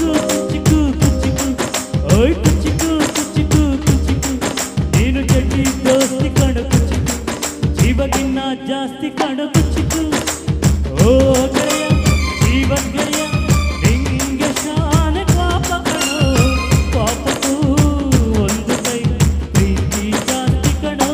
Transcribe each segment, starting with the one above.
ಕುಚಿಕು ಕುಚಿಕು ಕುಚಿಕು ಓಯ್ ಕುಚಿಕು ಕುಚಿಕು ಕುಚಿಕು ನೀನು ಚಡ್ಡಿ ದೋಸ್ತಿ ಕಣ ಕುಚಿಕು ಜೀವಗಿನ್ನ ಜಾಸ್ತಿ ಕಣ ಕುಚಿಕು ಓ ಗೆಳೆಯ ಜೀವನ್ ಗೆಳೆಯ ನಿಂಗೆ ಶಾನೆ ಪಾಪ ಕಣೋ ಪಾಪಕ್ಕೂ ಒಂದು ಕೈ ಪ್ರೀತಿ ಜಾಸ್ತಿ ಕಣೋ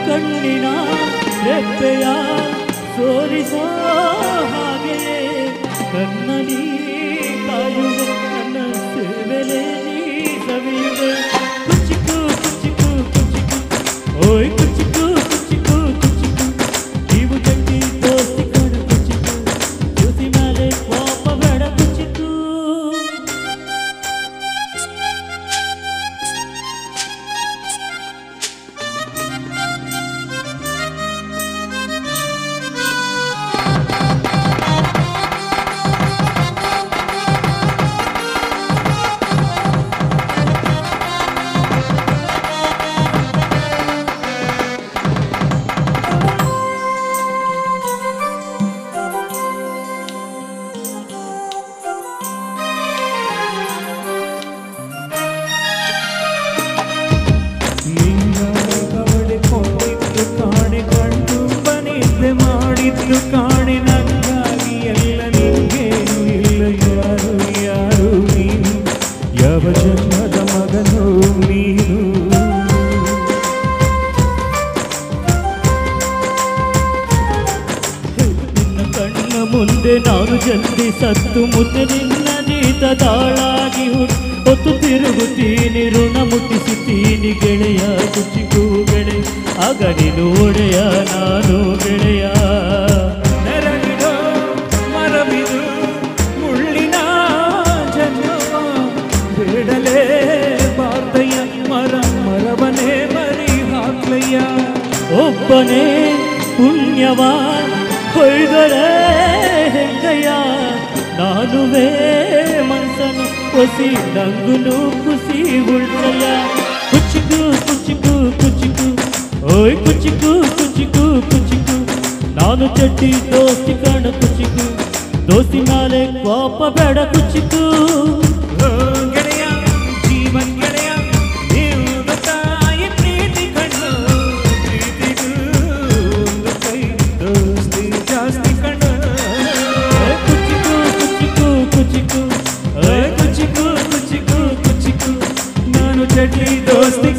ಕಣ್ಣಿನ ರೆಪ್ಪೆಯ ಸೋರಿಸೋ ಹಾಗೆ ಕಣ್ಣಲ್ಲಿ ಕಾಯುವೆ ನನ್ನ ಸೇವೆಲೆ ನೀ ಸವಿಯುವೆ ಕುಚಿಕು ಕುಚಿಕು ಕುಚಿಕು ಓಯ್ ಕುಚಿಕು ಕುಚಿಕು ಕುಚಿಕು ನೀವು ಜಗ್ಗಿ ದೋಸ್ತಿ ಕಣ ಕುಚಿಕು ಜ್ಯೋತಿ ಮೇಲೆ ಕೋಪ ಬೇಡ ಕುಚಿಕು ಮಾಡಿದ್ದು ಕಾಣೆ ನನಗಾಗಿ ಎಲ್ಲ ನಿಂಗೇನು ಇಲ್ಲ ಯಾರು ಯಾರು ನೀನು ಯಾವ ಜನ್ಮದ ಮಗನು ನೀನು ನಿನ್ನ ಕಣ್ಣ ಮುಂದೆ ನಾನು ಜಲ್ದಿ ಸತ್ತು ಮುತ್ತೆ ನಿನ್ನ ಜೀತದಾಳಾಗಿ ಹೊತ್ತು ತಿರುಗುತ್ತೀನಿ ಋಣ ಮುಟ್ಟಿಸುತ್ತೀನಿ ಗೆಳೆಯ ಕುಚಿಕು ಗೆಳೆಯ ಆಗ ನೀನು ಒಡೆಯ ನಾನು ಗೆಳೆಯ ನೆರಳಿರೋ ಮರವಿದು ಮುಳ್ಳಿನ ಜನ್ಮ ಬೇಡಲೇ ಬಾರ್ದಯ್ಯ ಮರವನೇ ಮರಿ ಹಾಕ್ಲಯ್ಯ ಒಬ್ಬನೇ ಪುಣ್ಯವ ಹೊಯ್ದರೆ ಹೆಂಗಯ್ಯ ನಾನುವೇ ಮನ್ಸನು ಹೊಸಿ ನಂಗುನು ಖುಷಿ ಉಳ್ಸಯ್ಯ ಕುಚಿಕು ಕುಚಿಕು ಕುಚಿಕು ಓಯ್ ಕುಚಿಕು ಕುಚಿಕು ಕುಚಿಕು ನಾನು ಚಡ್ಡಿ ದೋಸ್ತಿ ಕಣ ಕುಚಿಕು ದೋಸ್ತಿ ಮೇಲೆ ಕೋಪ ಬೇಡ ಕುಚಿಕು ಗೆಳೆಯ ಜೀವನ್ ಗೆಳೆಯ ನೀವು ತಾಯಿ ಪ್ರೀತಿ ಕಣ್ಣು ಪ್ರೀತಿಗೂ ಒಂದು ಕೈ ದೋಸ್ತಿ ಜಾಸ್ತಿ ಕಣ್ಣು ಕುಚಿಕು ಕುಚಿಕು ಕುಚಿಕು ಕುಚಿಕು ಕುಚಿಕು ಕುಚಿಕು ನಾನು ಚಡ್ಡಿ ದೋಸ್ತಿ